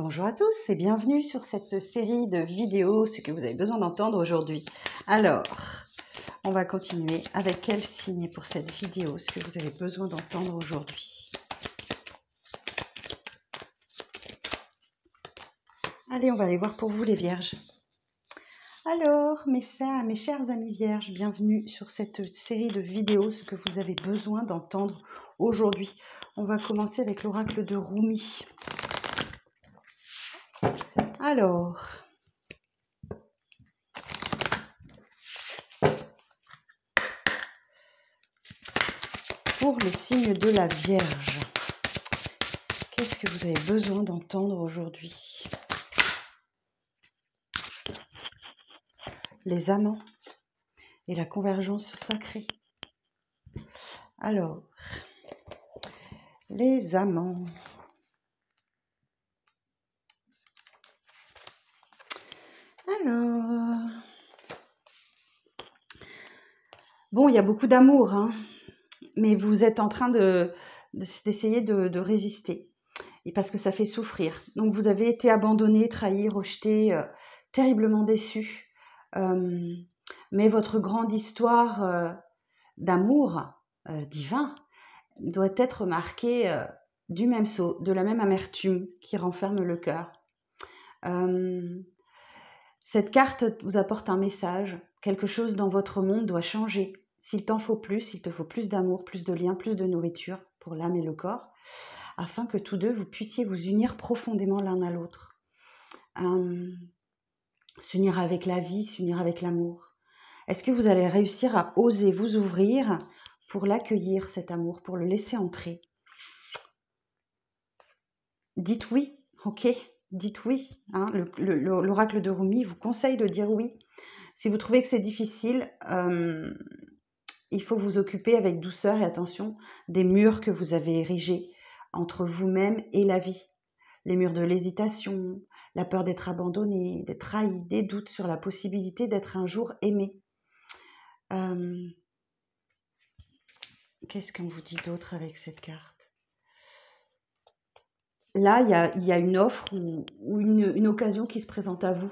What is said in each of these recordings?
Bonjour à tous et bienvenue sur cette série de vidéos, ce que vous avez besoin d'entendre aujourd'hui. Alors, on va continuer avec quel signe pour cette vidéo, ce que vous avez besoin d'entendre aujourd'hui. Allez, on va aller voir pour vous les vierges. Alors, mes chers amis vierges, bienvenue sur cette série de vidéos, ce que vous avez besoin d'entendre aujourd'hui. On va commencer avec l'oracle de Rumi. Alors, pour le signe de la Vierge, qu'est-ce que vous avez besoin d'entendre aujourd'hui? Les amants et la convergence sacrée. Alors, les amants. Alors, bon, il y a beaucoup d'amour, hein, mais vous êtes en train d'essayer de résister, et parce que ça fait souffrir. Donc, vous avez été abandonné, trahi, rejeté, terriblement déçu. Mais votre grande histoire d'amour divin doit être marquée du même sceau, de la même amertume qui renferme le cœur. Cette carte vous apporte un message. Quelque chose dans votre monde doit changer. S'il t'en faut plus, il te faut plus d'amour, plus de liens, plus de nourriture pour l'âme et le corps, afin que tous deux, vous puissiez vous unir profondément l'un à l'autre. S'unir avec la vie, s'unir avec l'amour. Est-ce que vous allez réussir à oser vous ouvrir pour l'accueillir, cet amour, pour le laisser entrer? Dites oui, ok? Dites oui. Hein, l'oracle de Rumi vous conseille de dire oui. Si vous trouvez que c'est difficile, il faut vous occuper avec douceur et attention des murs que vous avez érigés entre vous-même et la vie. Les murs de l'hésitation, la peur d'être abandonné, d'être trahi, des doutes sur la possibilité d'être un jour aimé. Qu'est-ce qu'on vous dit d'autre avec cette carte? Là, il y a une offre ou une occasion qui se présente à vous.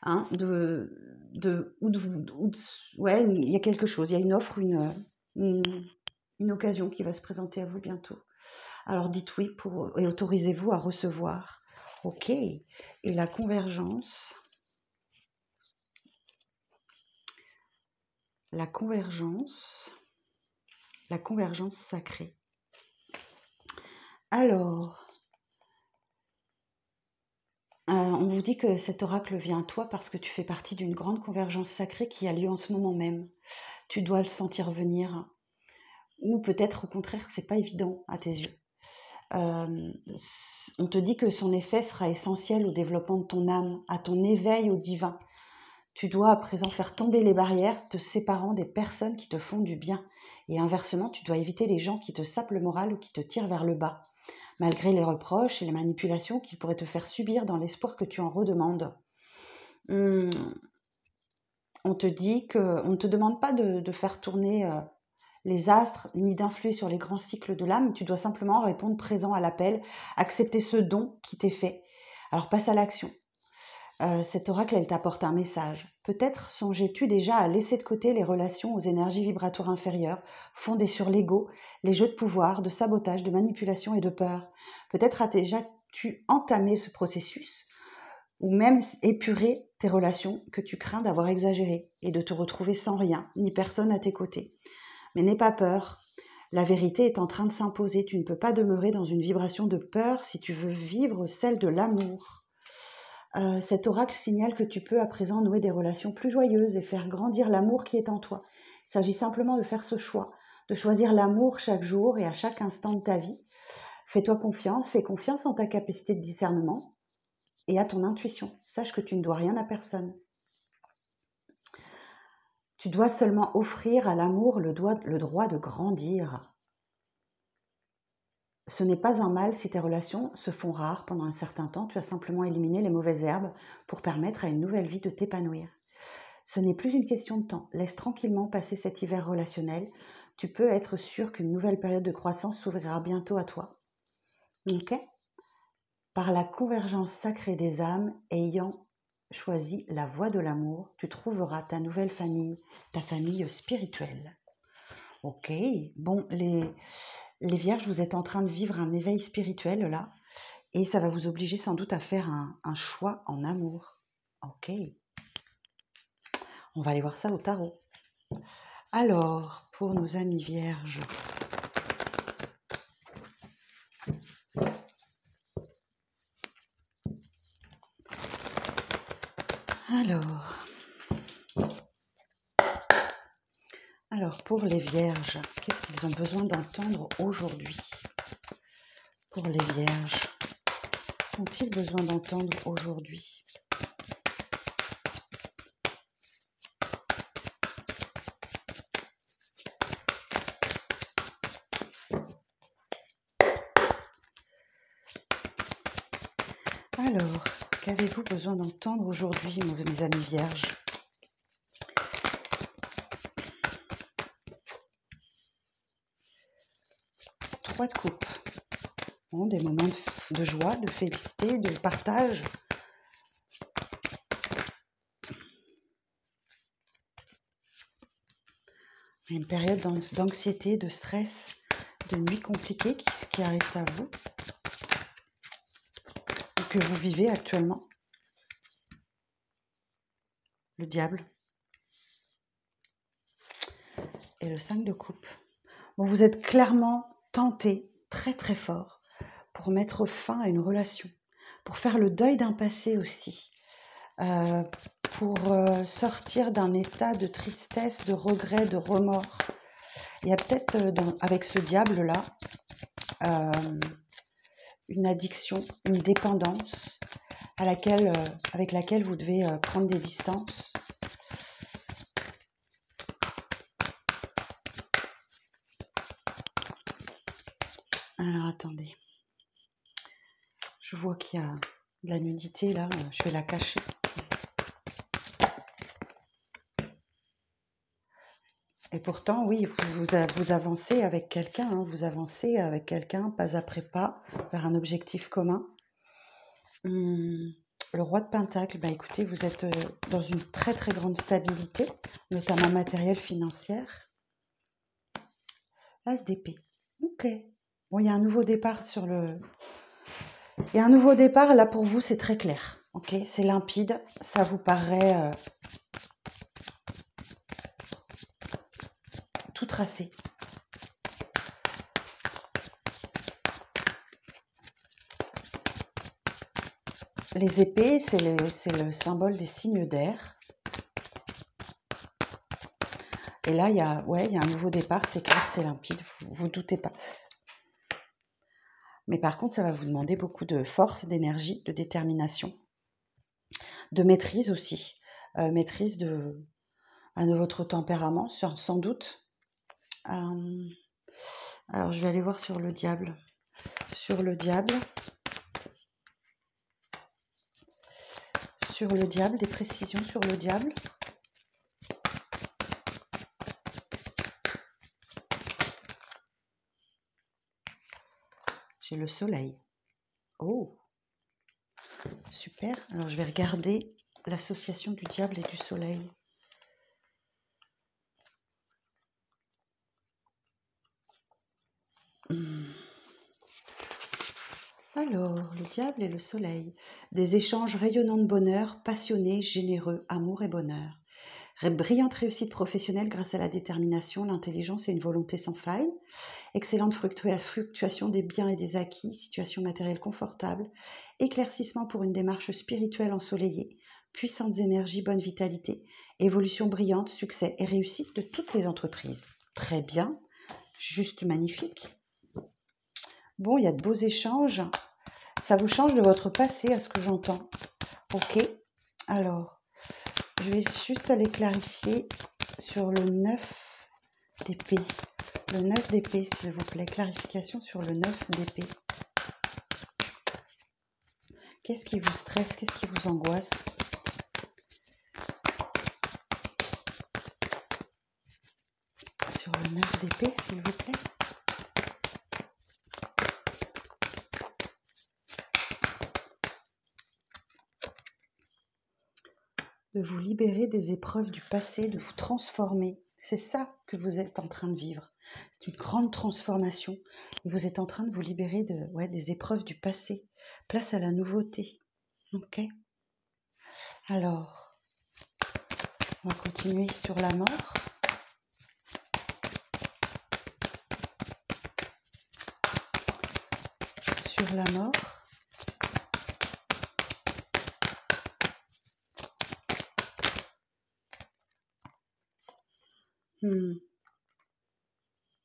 Hein, ouais, il y a quelque chose, il y a une offre, une occasion qui va se présenter à vous bientôt. Alors dites oui et autorisez-vous à recevoir. Ok. Et la convergence. La convergence sacrée. Alors, on vous dit que cet oracle vient à toi parce que tu fais partie d'une grande convergence sacrée qui a lieu en ce moment même. Tu dois le sentir venir. Ou peut-être au contraire que c'est pas évident à tes yeux. On te dit que son effet sera essentiel au développement de ton âme, à ton éveil au divin. Tu dois à présent faire tomber les barrières te séparant des personnes qui te font du bien. Et inversement, tu dois éviter les gens qui te sapent le moral ou qui te tirent vers le bas, malgré les reproches et les manipulations qu'ils pourraient te faire subir dans l'espoir que tu en redemandes. On te dit qu'on ne te demande pas de faire tourner les astres, ni d'influer sur les grands cycles de l'âme. Tu dois simplement répondre présent à l'appel, accepter ce don qui t'est fait. Alors passe à l'action. Cet oracle, elle t'apporte un message. Peut-être songeais-tu déjà à laisser de côté les relations aux énergies vibratoires inférieures, fondées sur l'ego, les jeux de pouvoir, de sabotage, de manipulation et de peur. Peut-être as déjà-tu entamé ce processus, ou même épuré tes relations que tu crains d'avoir exagérées et de te retrouver sans rien, ni personne à tes côtés. Mais n'aie pas peur. La vérité est en train de s'imposer. Tu ne peux pas demeurer dans une vibration de peur si tu veux vivre celle de l'amour. Cet oracle signale que tu peux à présent nouer des relations plus joyeuses et faire grandir l'amour qui est en toi. Il s'agit simplement de faire ce choix, de choisir l'amour chaque jour et à chaque instant de ta vie. Fais-toi confiance, fais confiance en ta capacité de discernement et à ton intuition. Sache que tu ne dois rien à personne. Tu dois seulement offrir à l'amour le droit de grandir. Ce n'est pas un mal si tes relations se font rares pendant un certain temps. Tu as simplement éliminé les mauvaises herbes pour permettre à une nouvelle vie de t'épanouir. Ce n'est plus une question de temps. Laisse tranquillement passer cet hiver relationnel. Tu peux être sûr qu'une nouvelle période de croissance s'ouvrira bientôt à toi. Ok ? Par la convergence sacrée des âmes ayant choisi la voie de l'amour, tu trouveras ta nouvelle famille, ta famille spirituelle. Ok, bon, les vierges, vous êtes en train de vivre un éveil spirituel là, et ça va vous obliger sans doute à faire un choix en amour. Ok, on va aller voir ça au tarot. Alors, pour nos amis vierges, alors pour les vierges, qu'est-ce qu'ils ont besoin d'entendre aujourd'hui? Pour les vierges, qu'ont-ils besoin d'entendre aujourd'hui? Alors, qu'avez-vous besoin d'entendre aujourd'hui, mes amis vierges? Trois de coupe. Bon, des moments de joie, de félicité, de partage. Une période d'anxiété, de stress, de nuits compliquées qui arrivent à vous, ou que vous vivez actuellement. Le diable. Et le 5 de coupe. Bon, vous êtes clairement tenté, très très fort, pour mettre fin à une relation, pour faire le deuil d'un passé aussi, pour sortir d'un état de tristesse, de regret, de remords. Il y a peut-être avec ce diable-là une addiction, une dépendance avec laquelle vous devez prendre des distances. Alors attendez, je vois qu'il y a de la nudité là, je vais la cacher. Et pourtant, oui, vous avancez avec quelqu'un, hein, vous avancez avec quelqu'un pas après pas vers un objectif commun. Le roi de Pentacle, bah écoutez, vous êtes dans une très très grande stabilité, notamment matérielle, financière. As d'épée. Ok. Bon, il y a un nouveau départ Il y a un nouveau départ, là pour vous, c'est très clair. Ok, c'est limpide, ça vous paraît tout tracé. Les épées, c'est le symbole des signes d'air. Et là, il y a un nouveau départ, c'est clair, c'est limpide, vous doutez pas. Mais par contre, ça va vous demander beaucoup de force, d'énergie, de détermination, de maîtrise aussi. Maîtrise de votre tempérament, sans doute. Alors, je vais aller voir sur le diable. Sur le diable, des précisions sur le diable. J'ai le soleil. Oh, super. Alors, je vais regarder l'association du diable et du soleil. Alors, le diable et le soleil. Des échanges rayonnants de bonheur, passionnés, généreux, amour et bonheur. Brillante réussite professionnelle grâce à la détermination, l'intelligence et une volonté sans faille. Excellente fluctuation des biens et des acquis, situation matérielle confortable. Éclaircissement pour une démarche spirituelle ensoleillée. Puissantes énergies, bonne vitalité. Évolution brillante, succès et réussite de toutes les entreprises. Très bien, juste magnifique. Bon, il y a de beaux échanges. Ça vous change de votre passé, à ce que j'entends. Ok. Alors, je vais juste aller clarifier sur le 9 d'épée. Le 9 d'épée, s'il vous plaît. Clarification sur le 9 d'épée. Qu'est-ce qui vous stresse? Qu'est-ce qui vous angoisse? Sur le 9 d'épée, s'il vous plaît. de vous libérer des épreuves du passé, de vous transformer. C'est ça que vous êtes en train de vivre. C'est une grande transformation. Et vous êtes en train de vous libérer des épreuves du passé. Place à la nouveauté. Ok? Alors, on va continuer sur la mort. Sur la mort.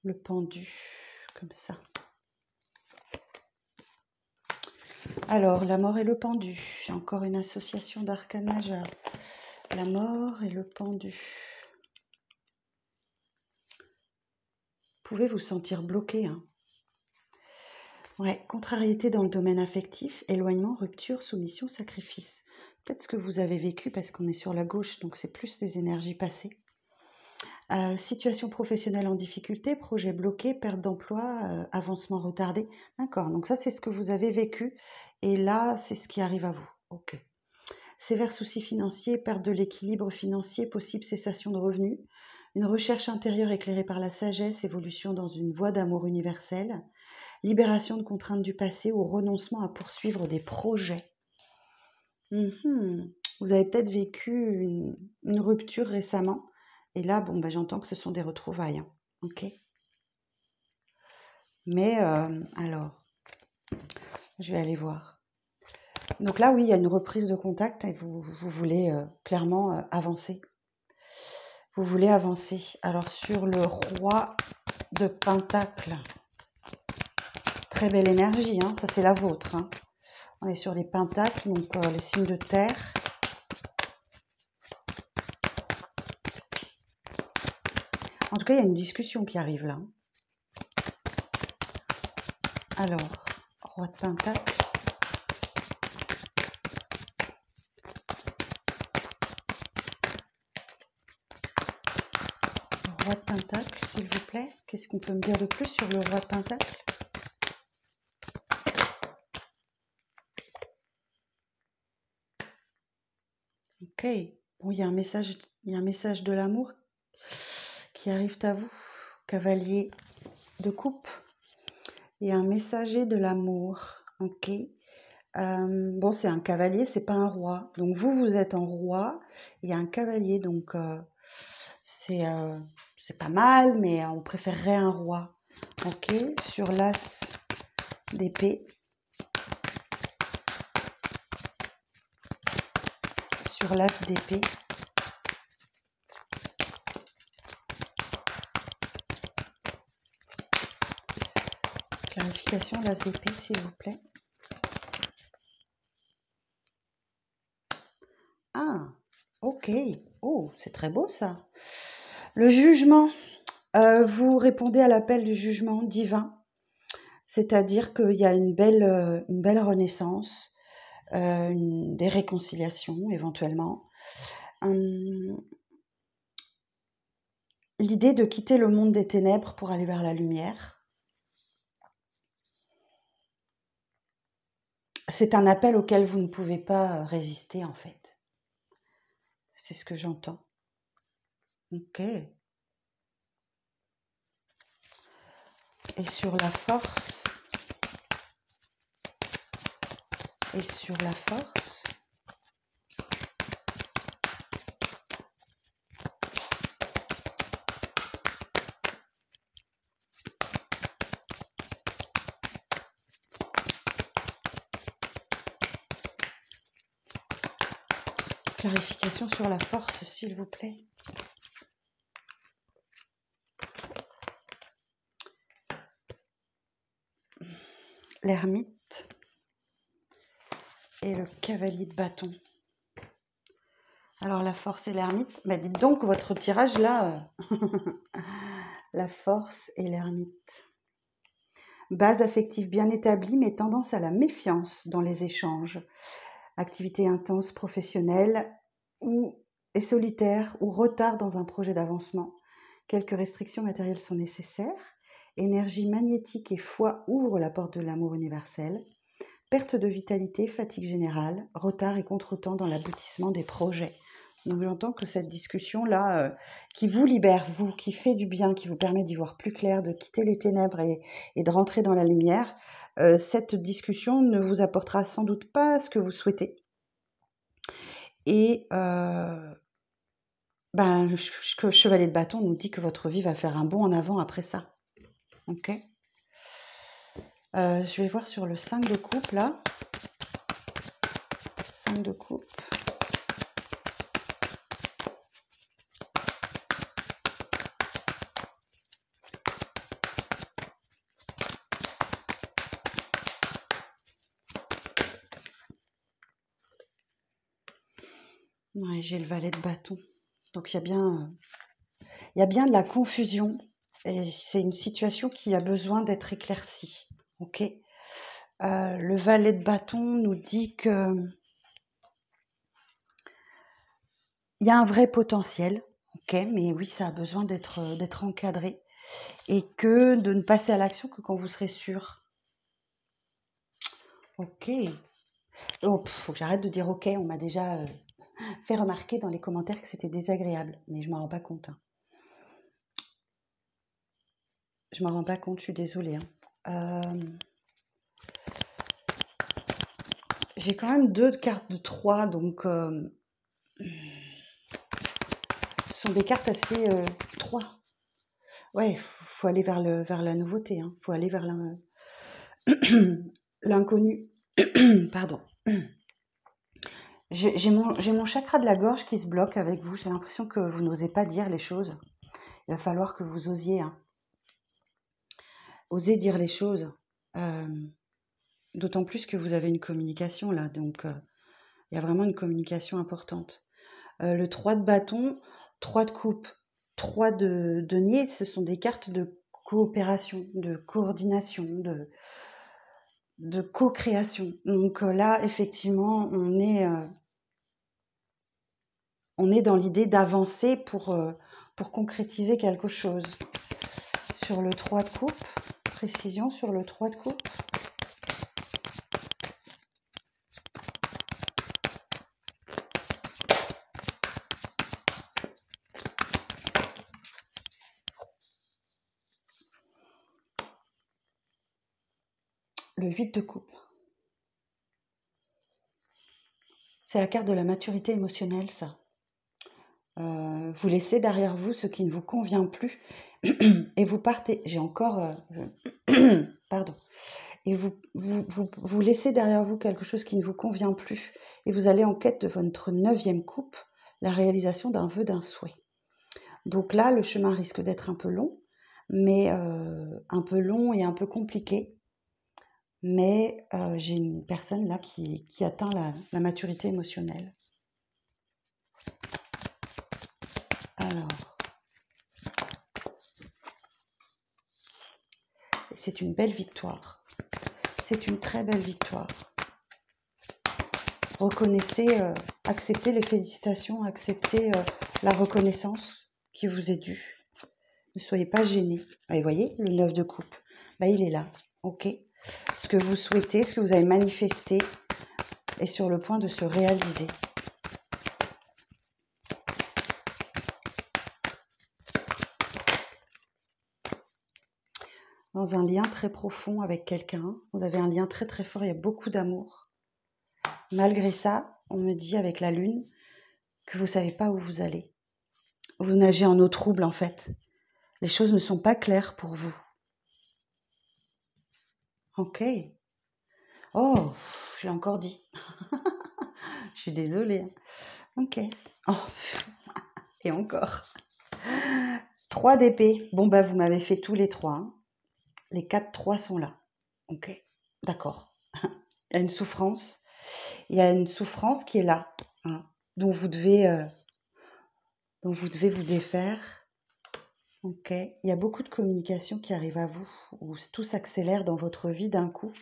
Le pendu, comme ça. Alors, la mort et le pendu. J'ai encore une association d'arcanes majeures. La mort et le pendu. Vous pouvez vous sentir bloqué. Hein. Ouais, contrariété dans le domaine affectif, éloignement, rupture, soumission, sacrifice. Peut-être ce que vous avez vécu parce qu'on est sur la gauche, donc c'est plus les énergies passées. Situation professionnelle en difficulté, projet bloqué, perte d'emploi, avancement retardé. D'accord, donc ça c'est ce que vous avez vécu et là c'est ce qui arrive à vous. Ok. Sévères soucis financiers, perte de l'équilibre financier, possible cessation de revenus, une recherche intérieure éclairée par la sagesse, évolution dans une voie d'amour universel, libération de contraintes du passé ou renoncement à poursuivre des projets. Vous avez peut-être vécu une rupture récemment. Et là, j'entends que ce sont des retrouvailles. Hein. Ok. Mais alors, je vais aller voir. Donc là, oui, il y a une reprise de contact et vous voulez clairement avancer. Vous voulez avancer. Alors, sur le roi de Pentacle, très belle énergie, hein, ça c'est la vôtre. Hein. On est sur les Pentacles, donc les signes de terre. En tout cas, il y a une discussion qui arrive là. Alors, roi de Pentacle. Roi de Pentacle, s'il vous plaît. Qu'est-ce qu'on peut me dire de plus sur le roi de Pentacle? Ok. Bon, il y a un message de l'amour qui arrive à vous. Cavalier de coupe. Il y a un messager de l'amour. Ok. Bon, c'est un cavalier, c'est pas un roi. Donc vous êtes en roi. Il y a un cavalier, donc c'est pas mal, mais on préférerait un roi. Ok. Sur l'as d'épée. Sur l'as d'épée. Clarification, l'as d'épée, s'il vous plaît. Ah, ok. Oh, c'est très beau ça. Le jugement. Vous répondez à l'appel du jugement divin. C'est-à-dire qu'il y a une belle renaissance, des réconciliations éventuellement. L'idée de quitter le monde des ténèbres pour aller vers la lumière. C'est un appel auquel vous ne pouvez pas résister en fait. C'est ce que j'entends. Ok. Et sur la force. Et sur la force. Clarification sur la force, s'il vous plaît. L'ermite et le cavalier de bâton. Alors la force et l'ermite, dites donc votre tirage là, la force et l'ermite. Base affective bien établie mais tendance à la méfiance dans les échanges. Activité intense professionnelle et solitaire ou retard dans un projet d'avancement. Quelques restrictions matérielles sont nécessaires. Énergie magnétique et foi ouvrent la porte de l'amour universel. Perte de vitalité, fatigue générale, retard et contretemps dans l'aboutissement des projets. Donc j'entends que cette discussion-là, qui vous libère, vous, qui fait du bien, qui vous permet d'y voir plus clair, de quitter les ténèbres et de rentrer dans la lumière, cette discussion ne vous apportera sans doute pas ce que vous souhaitez. Et Chevalier de bâton nous dit que votre vie va faire un bond en avant après ça. Ok. Je vais voir sur le 5 de coupe, là. 5 de coupe. Ouais, j'ai le valet de bâton. Donc il y a bien de la confusion et c'est une situation qui a besoin d'être éclaircie. Ok. Le valet de bâton nous dit que il y a un vrai potentiel. Ok, mais oui, ça a besoin d'être encadré et que de ne passer à l'action que quand vous serez sûr. Ok. Oh, faut que j'arrête de dire ok. On m'a déjà fait remarquer dans les commentaires que c'était désagréable, mais je m'en rends pas compte. Hein. Je m'en rends pas compte, je suis désolée. Hein. J'ai quand même 2 cartes de 3, donc ce sont des cartes assez 3. Ouais, faut aller vers la nouveauté, hein. Faut aller vers l'inconnu. Pardon. J'ai mon chakra de la gorge qui se bloque avec vous. J'ai l'impression que vous n'osez pas dire les choses. Il va falloir que vous osiez. Hein. Osez dire les choses. D'autant plus que vous avez une communication là. Donc, il y a vraiment une communication importante. Le 3 de bâton, 3 de coupe, 3 de denier, ce sont des cartes de coopération, de coordination, de co-création. Donc là, effectivement, on est dans l'idée d'avancer pour concrétiser quelque chose. Sur le 3 de coupe, précision sur le 3 de coupe. Le 8 de coupe. C'est la carte de la maturité émotionnelle, ça. Vous laissez derrière vous ce qui ne vous convient plus et vous partez. J'ai encore... pardon. Et vous laissez derrière vous quelque chose qui ne vous convient plus et vous allez en quête de votre 9e coupe, la réalisation d'un vœu, d'un souhait. Donc là, le chemin risque d'être un peu long, mais un peu long et un peu compliqué. Mais j'ai une personne là qui atteint la maturité émotionnelle. Alors, c'est une belle victoire. C'est une très belle victoire. Reconnaissez, acceptez les félicitations, acceptez la reconnaissance qui vous est due. Ne soyez pas gênés. Et vous voyez, le 9 de coupe, bah, il est là. Ok. Ce que vous souhaitez, ce que vous avez manifesté est sur le point de se réaliser. Dans un lien très profond avec quelqu'un, vous avez un lien très très fort, il y a beaucoup d'amour. Malgré ça, on me dit avec la lune que vous ne savez pas où vous allez. Vous nagez en eau trouble en fait. Les choses ne sont pas claires pour vous. Ok. Oh, je l'ai encore dit. Je suis désolée. Ok. Oh, et encore. 3 d'épée. Bon, bah, vous m'avez fait tous les 3. Hein. Les 4-3 sont là. Ok. D'accord. Il y a une souffrance. Il y a une souffrance qui est là. Hein, dont vous devez vous défaire. Ok. Il y a beaucoup de communication qui arrive à vous, où tout s'accélère dans votre vie d'un coup.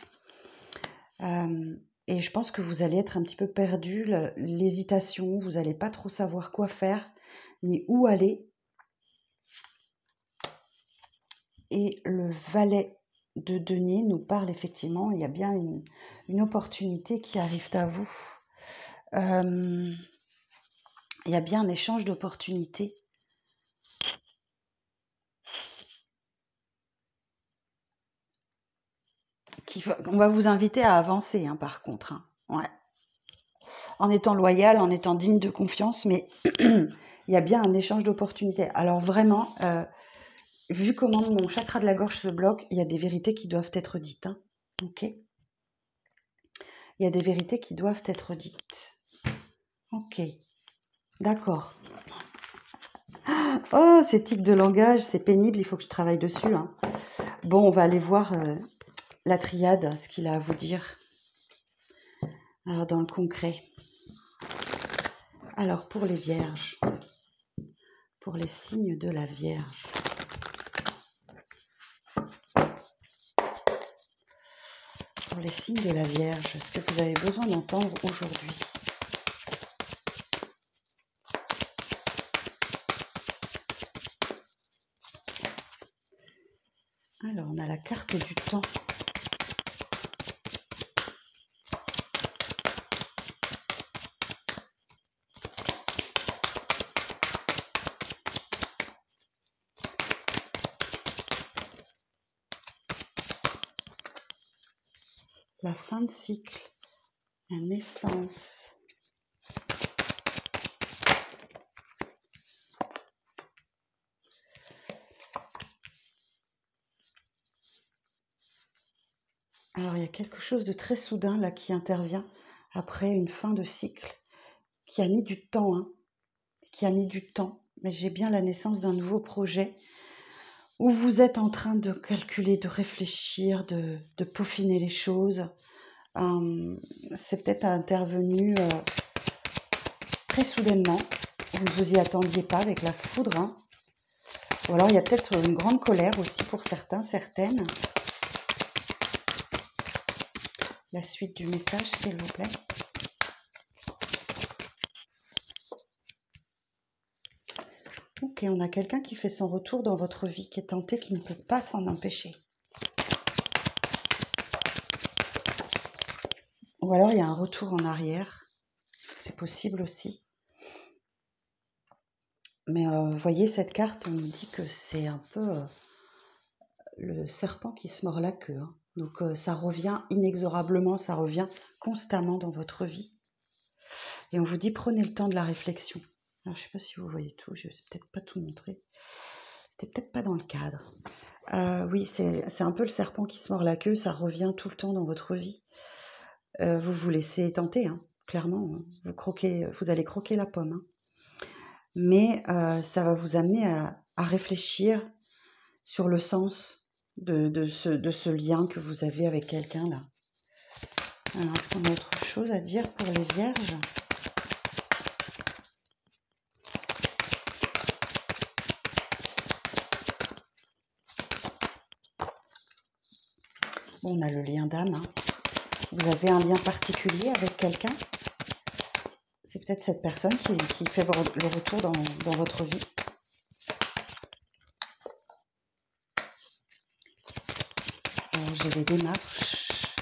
Et je pense que vous allez être un petit peu perdu, l'hésitation, vous n'allez pas trop savoir quoi faire, ni où aller. Et le valet de denier nous parle effectivement, il y a bien une opportunité qui arrive à vous. Il y a bien un échange d'opportunités. On va vous inviter à avancer, hein, par contre. Hein. Ouais. En étant loyal, en étant digne de confiance, mais il y a bien un échange d'opportunités. Alors vraiment, vu comment mon chakra de la gorge se bloque, il y a des vérités qui doivent être dites. Hein. Ok. Il y a des vérités qui doivent être dites. Ok. D'accord. Oh, ces tics de langage, c'est pénible, il faut que je travaille dessus. Hein. Bon, on va aller voir la triade, ce qu'il a à vous dire. Alors, dans le concret. Alors, pour les vierges, pour les signes de la Vierge. Pour les signes de la Vierge, ce que vous avez besoin d'entendre aujourd'hui. Alors, on a la carte du temps. La fin de cycle, la naissance. Alors, il y a quelque chose de très soudain là qui intervient après une fin de cycle, qui a mis du temps, hein, qui a mis du temps. Mais j'ai bien la naissance d'un nouveau projet où vous êtes en train de calculer, de réfléchir, de peaufiner les choses. C'est peut-être intervenu très soudainement. Vous ne vous y attendiez pas avec la foudre. Hein. Ou alors il y a peut-être une grande colère aussi pour certains, certaines. La suite du message, s'il vous plaît. Ok, on a quelqu'un qui fait son retour dans votre vie, qui est tenté, qui ne peut pas s'en empêcher. Ou alors il y a un retour en arrière. C'est possible aussi. Mais vous voyez, cette carte, on nous dit que c'est un peu le serpent qui se mord la queue. Hein. Donc ça revient inexorablement, ça revient constamment dans votre vie. Et on vous dit, prenez le temps de la réflexion. Alors je ne sais pas si vous voyez tout, je ne vais peut-être pas tout montrer. C'était peut-être pas dans le cadre. Oui, c'est un peu le serpent qui se mord la queue, ça revient tout le temps dans votre vie. Vous vous laissez tenter, hein, clairement. Vous allez croquer la pomme. Hein. Mais ça va vous amener à réfléchir sur le sens de ce lien que vous avez avec quelqu'un là. Alors, est-ce qu'on a autre chose à dire pour les vierges ? Bon, on a le lien d'âme. Hein. Vous avez un lien particulier avec quelqu'un ? C'est peut-être cette personne qui fait le retour dans votre vie. Alors, j'ai les démarches.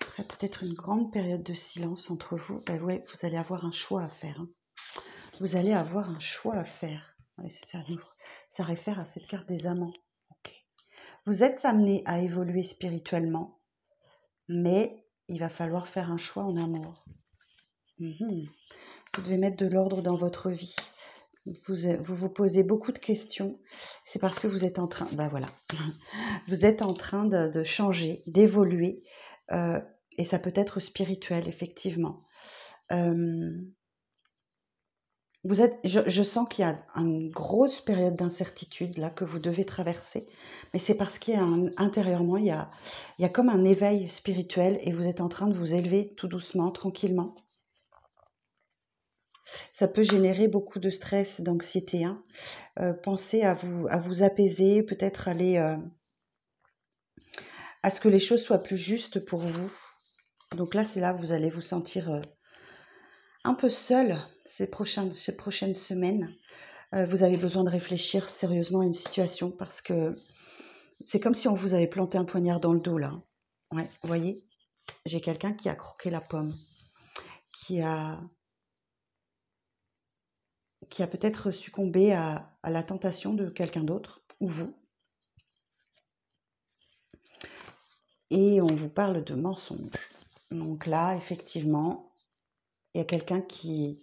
Après, peut-être une grande période de silence entre vous. Ben ouais, vous allez avoir un choix à faire. Hein. Vous allez avoir un choix à faire. Ouais, ça réfère à cette carte des amants. Okay. Vous êtes amené à évoluer spirituellement, mais il va falloir faire un choix en amour. Vous devez mettre de l'ordre dans votre vie. Vous posez beaucoup de questions. C'est parce que vous êtes en train... Ben voilà. Vous êtes en train de changer, d'évoluer. Et ça peut être spirituel, effectivement. Je sens qu'il y a une grosse période d'incertitude là que vous devez traverser, mais c'est parce qu'il y a intérieurement, il y a comme un éveil spirituel et vous êtes en train de vous élever tout doucement, tranquillement. Ça peut générer beaucoup de stress, d'anxiété. Hein. Pensez à vous apaiser, peut-être aller à ce que les choses soient plus justes pour vous. Donc là, c'est là que vous allez vous sentir un peu seul ces prochaines semaines. Vous avez besoin de réfléchir sérieusement à une situation parce que C'est comme si on vous avait planté un poignard dans le dos, là. Ouais, vous voyez, j'ai quelqu'un qui a croqué la pomme, qui a, qui a peut-être succombé à la tentation de quelqu'un d'autre, ou vous. Et on vous parle de mensonge. Donc là, effectivement, il y a quelqu'un qui,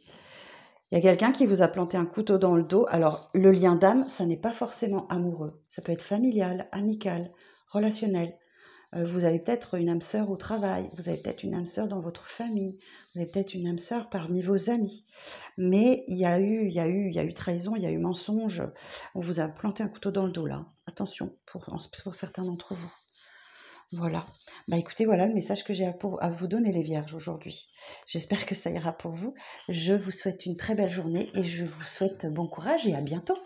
il y a quelqu'un qui vous a planté un couteau dans le dos. Alors, le lien d'âme, ça n'est pas forcément amoureux. Ça peut être familial, amical, relationnel. Vous avez peut-être une âme sœur au travail, vous avez peut-être une âme sœur dans votre famille, vous avez peut-être une âme sœur parmi vos amis. Mais il y a eu trahison, il y a eu mensonge. On vous a planté un couteau dans le dos là. Attention pour certains d'entre vous. Voilà. Bah écoutez, voilà le message que j'ai à vous donner les vierges aujourd'hui. J'espère que ça ira pour vous. Je vous souhaite une très belle journée et je vous souhaite bon courage et à bientôt.